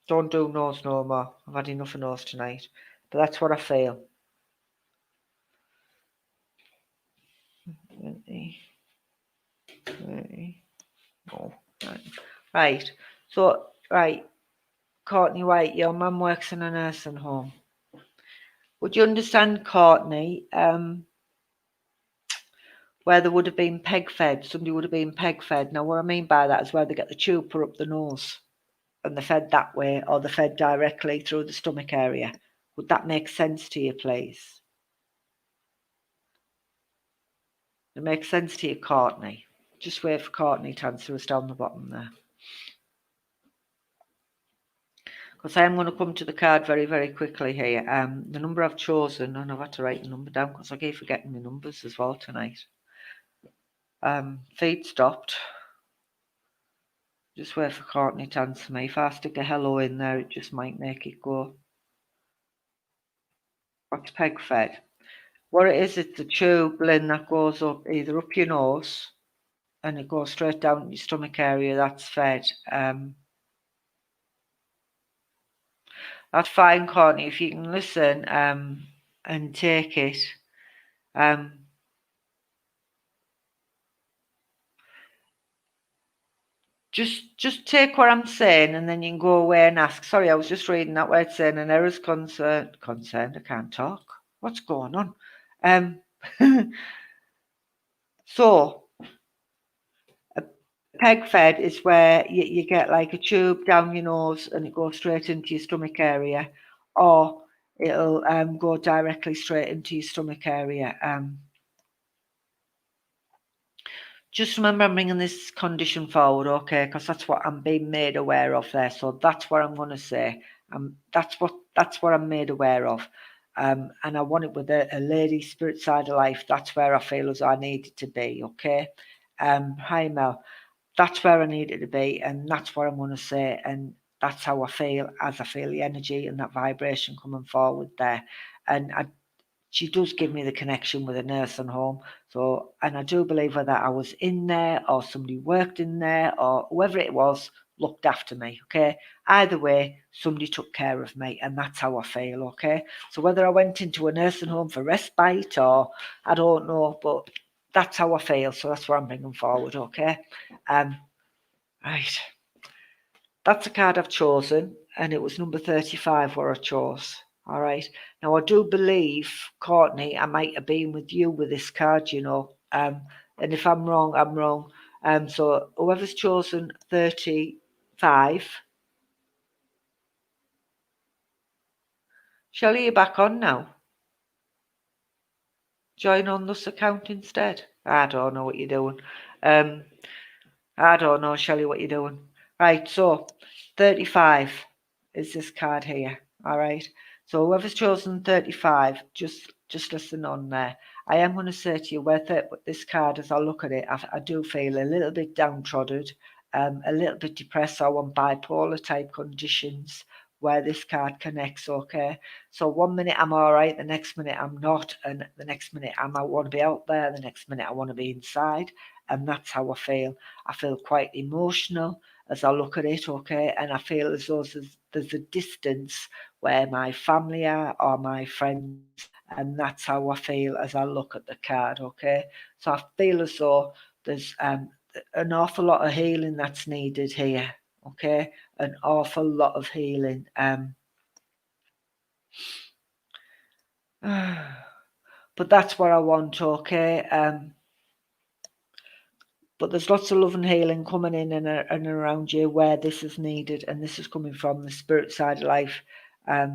Don't do no's no more. I've had enough of no's tonight. But that's what I feel. 20, 30, no. Right. So, right. Courtney White, your mum works in a nursing home. Would you understand, Courtney, where there would have been peg fed? Somebody would have been peg fed. Now, what I mean by that is where they get the tube put up the nose and they're fed that way, or they're fed directly through the stomach area. Would that make sense to you, please? It makes sense to you, Courtney? Just wait for Courtney to answer us down the bottom there. Because I am going to come to the card very, very quickly here. The number I've chosen, and I've had to write the number down because I keep forgetting my numbers as well tonight. Feed stopped. Just wait for Courtney to answer me. If I stick a hello in there, it just might make it go. What's peg fed? What it is, it's the tube that goes up either up your nose and it goes straight down your stomach area. That's fed. That's fine, Courtney. If you can listen and take it. Just take what I'm saying and then you can go away and ask. Sorry, I was just reading that where it's saying an error's concerned. I can't talk. What's going on? So a peg fed is where you get like a tube down your nose and it goes straight into your stomach area, or it'll go directly straight into your stomach area. Just remember, I'm bringing this condition forward, okay? Because that's what I'm being made aware of there. So that's what I'm going to say. That's what I'm made aware of. And I want it with a lady spirit side of life. That's where I feel as I need it to be, okay? Hi Mel. That's where I need it to be, and that's what I'm going to say. And that's how I feel as I feel the energy and that vibration coming forward there. And she does give me the connection with a nursing home. So, and I do believe whether I was in there or somebody worked in there or whoever it was looked after me, okay? Either way, somebody took care of me, and that's how I feel, okay? So whether I went into a nursing home for respite or I don't know, but that's how I feel. So that's what I'm bringing forward, okay? Right. That's the card I've chosen, and it was number 35 where I chose. All right. Now I do believe, Courtney, I might have been with you with this card, you know. And if I'm wrong, I'm wrong. So whoever's chosen 35, Shelley, you're back on now. Join on this account instead. I don't know what you're doing. I don't know, Shelley, what you're doing. Right, so 35 is this card here. All right. So whoever's chosen 35, just listen on there. I am going to say to you whether this card, as I look at it, I do feel a little bit downtrodden, a little bit depressed. I want bipolar type conditions where this card connects, okay? So 1 minute I'm all right, the next minute I'm not, and the next minute I want to be out there, the next minute I want to be inside, and that's how I feel. I feel quite emotional as I look at it, okay? And I feel as though there's a distance where my family are or my friends, and that's how I feel as I look at the card, okay? So I feel as though there's an awful lot of healing that's needed here, okay? An awful lot of healing. But that's what I want, okay? But there's lots of love and healing coming in and around you where this is needed, and this is coming from the spirit side of life. Hi,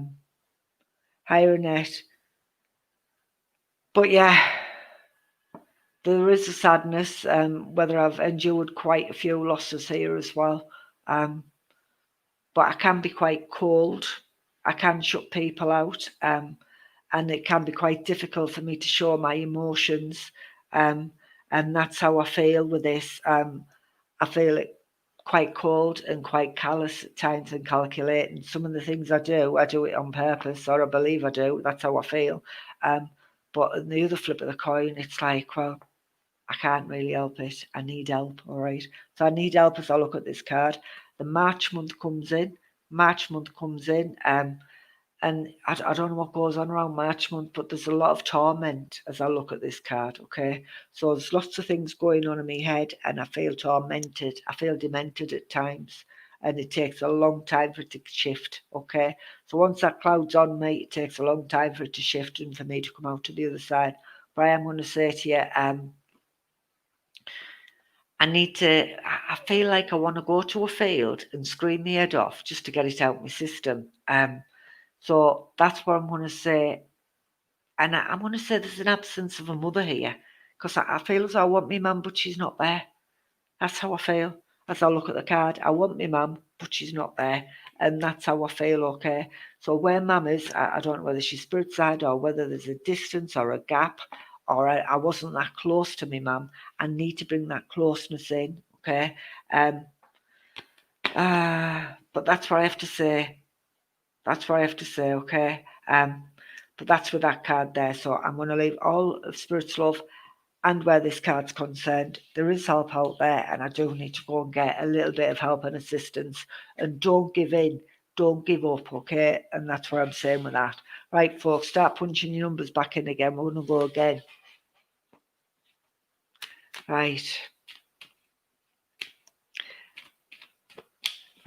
Annette. But yeah, there is a sadness, whether I've endured quite a few losses here as well. But I can be quite cold. I can shut people out, and it can be quite difficult for me to show my emotions. And that's how I feel with this. I feel it quite cold and quite callous at times and calculating. Some of the things I do it on purpose, or I believe I do. That's how I feel. But on the other flip of the coin, it's like, well, I can't really help it. I need help, all right? So I need help as I look at this card. The March month comes in. And I don't know what goes on around March month, but there's a lot of torment as I look at this card, okay? So there's lots of things going on in my head, and I feel tormented. I feel demented at times, and it takes a long time for it to shift, okay? So once that cloud's on me, it takes a long time for it to shift and for me to come out to the other side. But I am going to say to you, I feel like I want to go to a field and scream my head off just to get it out of my system. So that's what I'm going to say. And I'm going to say there's an absence of a mother here, because I feel as though I want my mum, but she's not there. That's how I feel as I look at the card. I want my mum, but she's not there. And that's how I feel, okay? So where mum is, I don't know whether she's spirit side or whether there's a distance or a gap, or I wasn't that close to my mum. I need to bring that closeness in, okay? But that's what I have to say. That's what I have to say, okay? But that's with that card there. So I'm going to leave all of Spirit's love, and where this card's concerned, there is help out there, and I do need to go and get a little bit of help and assistance. And don't give in. Don't give up, okay? And that's what I'm saying with that. Right, folks, start punching your numbers back in again. We're going to go again. Right.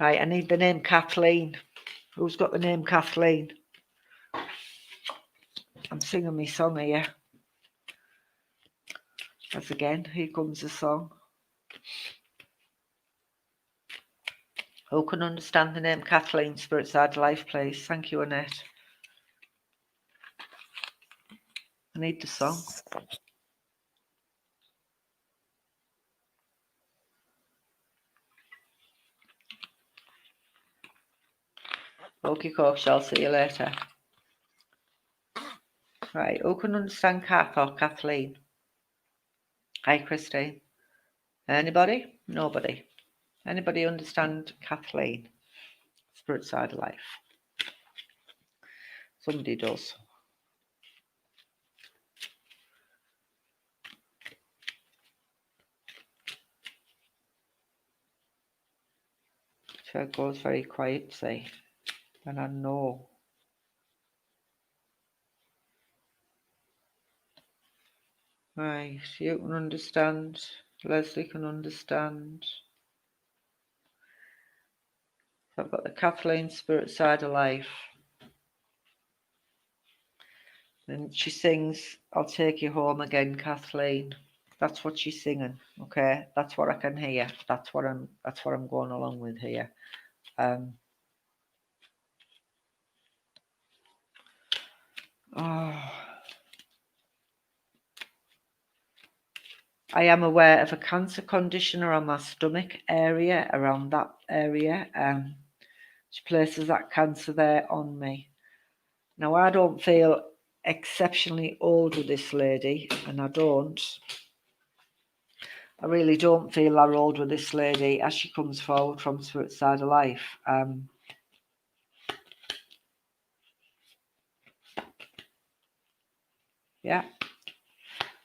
Right, I need the name Kathleen. Who's got the name Kathleen? I'm singing my song here. As again, here comes the song. Who can understand the name Kathleen, Spirit Side Life, please? Thank you, Annette. I need the song. Okay, coach, I'll see you later. Right, who can understand Kath or Kathleen? Hi, Christine. Anybody? Nobody. Anybody understand Kathleen? Spirit Side Life. Somebody does. So it goes very quiet, see. And I know. Right, you can understand. Leslie can understand. So I've got the Kathleen Spirit Side of Life. And she sings, I'll take you home again, Kathleen. That's what she's singing, okay? That's what I can hear. That's what I'm going along with here. I am aware of a cancer condition around my stomach area, around that area. She places that cancer there on me. Now, I don't feel exceptionally old with this lady, and I really don't feel that old with this lady as she comes forward from Spirit Side of Life. Yeah.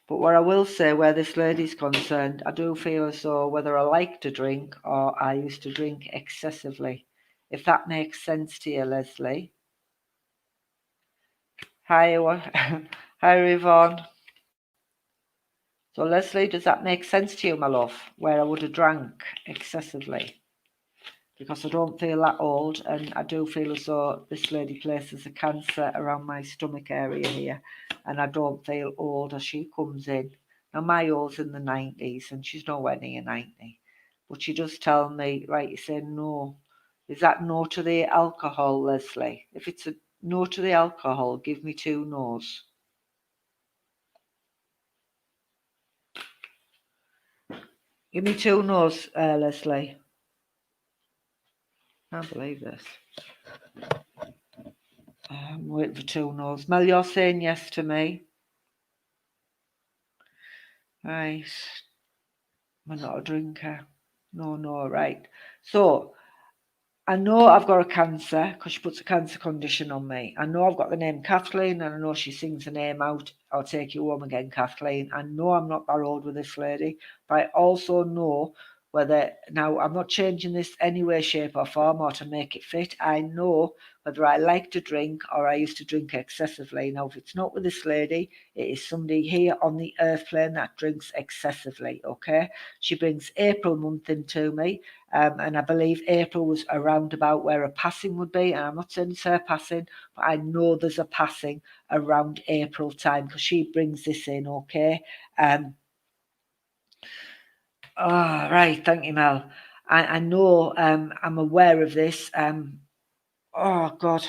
But what I will say, where this lady's concerned, I do feel as though whether I like to drink or I used to drink excessively. If that makes sense to you, Leslie. Hi, hi, Yvonne. So, Leslie, does that make sense to you, my love? Where I would have drank excessively. because I don't feel that old, and I do feel as though this lady places a cancer around my stomach area here, and I don't feel old as she comes in. Now my old's in the 90s, and she's nowhere near 90, but she does tell me, right, you say no. Is that no to the alcohol, Leslie? If it's a no to the alcohol, give me 2 no's. Give me 2 no's, Leslie. I can't believe this. I'm waiting for 2 no's. Mel, you're saying yes to me. Right. I'm not a drinker. No, right. So I know I've got a cancer because she puts a cancer condition on me. I know I've got the name Kathleen, and I know she sings the name out. I'll take you home again, Kathleen. I know I'm not that old with this lady, but I also know whether now I'm not changing this any way, shape, or form or to make it fit. I know whether I like to drink or I used to drink excessively. Now, if it's not with this lady, it is somebody here on the earth plane that drinks excessively. Okay, she brings April month into me. And I believe April was around about where a passing would be. And I'm not saying it's her passing, but I know there's a passing around April time because she brings this in, okay? Right, thank you, Mel. I know I'm aware of this. Oh, God.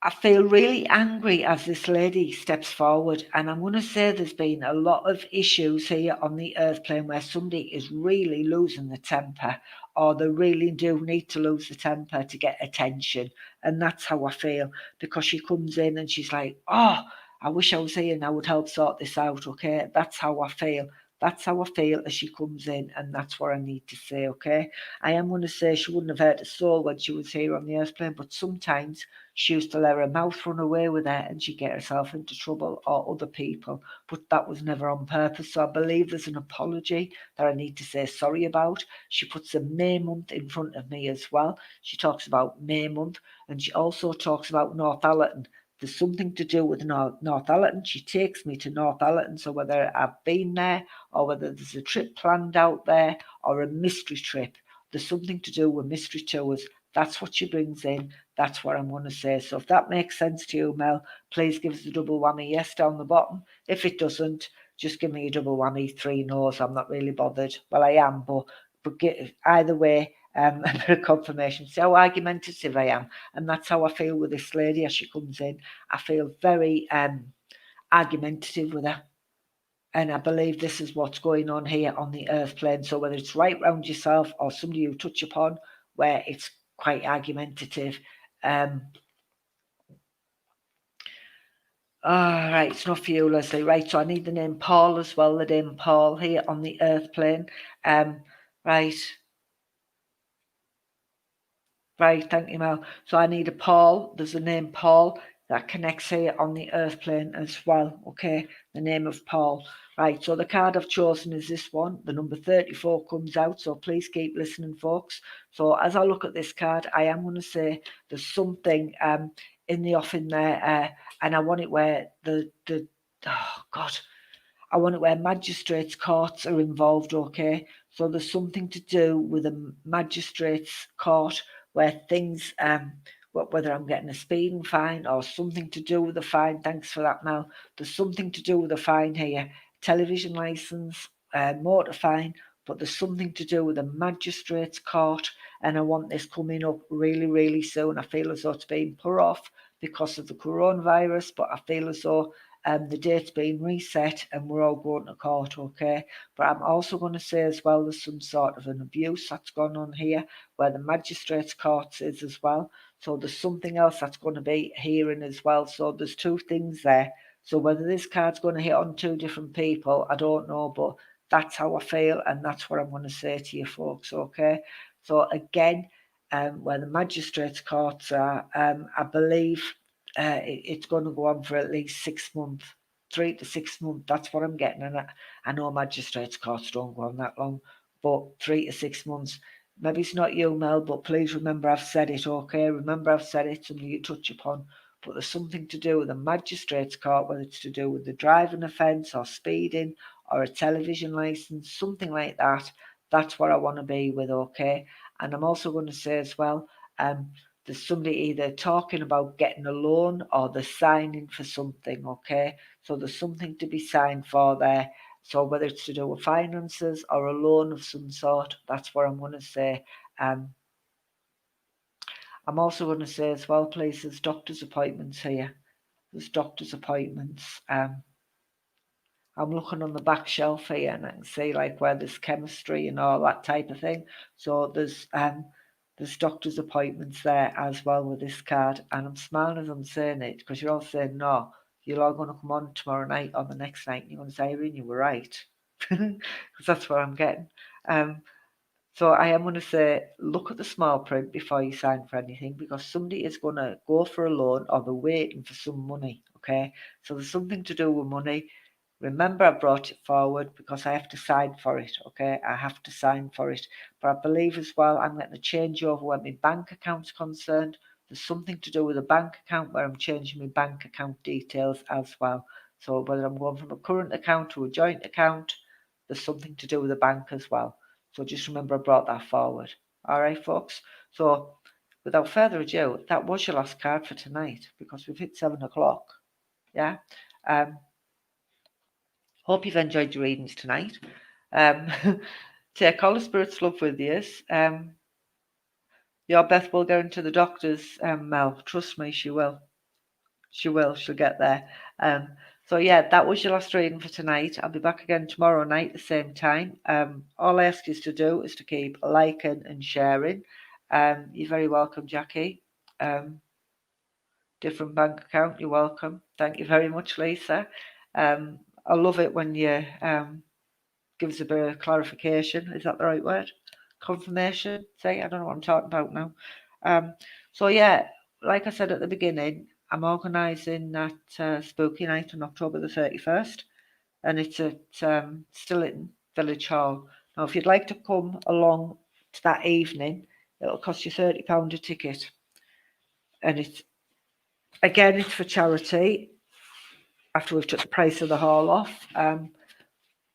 I feel really angry as this lady steps forward, and I'm going to say there's been a lot of issues here on the earth plane where somebody is really losing the temper, or they really do need to lose the temper to get attention. And that's how I feel, because she comes in and she's like, oh, I wish I was here and I would help sort this out, okay? That's how I feel. That's how I feel as she comes in, and that's what I need to say, okay? I am going to say she wouldn't have hurt a soul when she was here on the earth plane, but sometimes she used to let her mouth run away with her and she'd get herself into trouble or other people, but that was never on purpose. So I believe there's an apology that I need to say sorry about. She puts the May month in front of me as well. She talks about May month, and she also talks about Northallerton. There's something to do with Northallerton. She takes me to Northallerton, so whether I've been there or whether there's a trip planned out there or a mystery trip, there's something to do with mystery tours. That's what she brings in. That's what I'm going to say. So if that makes sense to you, Mel, please give us a double whammy yes down the bottom. If it doesn't, just give me a double whammy 3 no's. I'm not really bothered. Well, I am, but either way, a bit of confirmation. See how argumentative I am. And that's how I feel with this lady as she comes in. I feel very argumentative with her. And I believe this is what's going on here on the earth plane. So whether it's right round yourself or somebody you touch upon where it's quite argumentative. Right, it's not for you, Leslie. Right, so I need the name Paul as well, the name Paul here on the earth plane. Right. Right, thank you, Mel. So I need a Paul. There's a name Paul that connects here on the earth plane as well. Okay, the name of Paul. Right, so the card I've chosen is this one. The number 34 comes out, so please keep listening, folks. So as I look at this card, I am going to say there's something in the offing there, and I want it where oh God, I want it where magistrates' courts are involved, okay? So there's something to do with a magistrates' court where things, whether I'm getting a speeding fine or something to do with the fine. Thanks for that, Mel. There's something to do with the fine here. Television licence, motor fine, but there's something to do with a magistrates' court, and I want this coming up really, really soon. I feel as though it's being put off because of the coronavirus, but I feel as though the date's been reset and we're all going to court, okay? But I'm also going to say as well there's some sort of an abuse that's gone on here where the magistrates' courts is as well. So there's something else that's going to be hearing as well. So there's 2 things there. So whether this card's going to hit on 2 different people, I don't know, but that's how I feel, and that's what I'm going to say to you folks, okay? So again, where the magistrates' courts are, I believe it's going to go on for at least 6 months, 3 to 6 months. That's what I'm getting. And I know magistrates' courts don't go on that long, but 3 to 6 months. Maybe it's not you, Mel, but please remember I've said it, okay? Remember I've said it, something you touch upon. But there's something to do with the magistrates' court, whether it's to do with the driving offence or speeding or a television licence, something like that. That's what I want to be with, okay? And I'm also going to say as well, there's somebody either talking about getting a loan or they're signing for something, okay? So there's something to be signed for there. So whether it's to do with finances or a loan of some sort, that's what I'm going to say. I'm also going to say as well, please, there's doctor's appointments here. There's doctor's appointments. I'm looking on the back shelf here and I can see like where there's chemistry and all that type of thing. So there's doctor's appointments there as well with this card, and I'm smiling as I'm saying it because you're all saying no. You're all going to come on tomorrow night or the next night and you're going to say, Irene, you were right. Because that's what I'm getting. So I am going to say, look at the small print before you sign for anything, because somebody is going to go for a loan or they're waiting for some money, okay? So there's something to do with money. Remember, I brought it forward because I have to sign for it, okay? I have to sign for it. But I believe as well, I'm getting a change over when my bank account's concerned. There's something to do with a bank account where I'm changing my bank account details as well. So whether I'm going from a current account to a joint account, there's something to do with the bank as well. So just remember I brought that forward. All right, folks? So without further ado, that was your last card for tonight because we've hit 7 o'clock. Yeah? Hope you've enjoyed your readings tonight. Take all the spirit's love with you. Your Beth will go into the doctor's, Mel. Trust me, she will. She will. She'll get there. So yeah, that was your last reading for tonight. I'll be back again tomorrow night at the same time. All I ask you to do is to keep liking and sharing. You're very welcome, Jackie. Different bank account, you're welcome. Thank you very much, Lisa. I love it when you give us a bit of clarification. Is that the right word? Confirmation? Say, I don't know what I'm talking about now. So yeah, like I said at the beginning, I'm organising that spooky night on October the 31st, and it's at Stilton Village Hall. Now, if you'd like to come along to that evening, it'll cost you £30 a ticket, and it's for charity. After we've took the price of the hall off,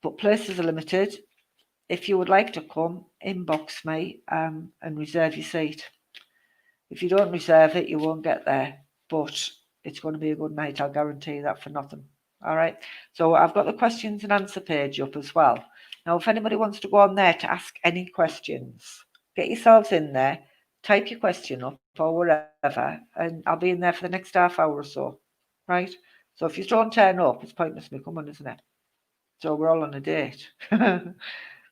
but places are limited. If you would like to come, inbox me and reserve your seat. If you don't reserve it, you won't get there, but it's going to be a good night. I'll guarantee you that for nothing. All right. So I've got the questions and answer page up as well. Now, if anybody wants to go on there to ask any questions, get yourselves in there, type your question up or wherever, and I'll be in there for the next half hour or so. Right. So if you don't turn up, it's pointless me coming, isn't it? So we're all on a date.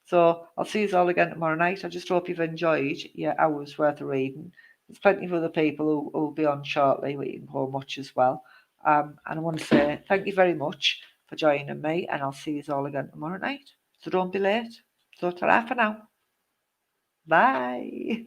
So I'll see you all again tomorrow night. I just hope you've enjoyed your hour's worth of reading. There's plenty of other people who will be on shortly. We can go much as well. And I want to say thank you very much for joining me, and I'll see you all again tomorrow night. So don't be late. So ta-ra for now. Bye.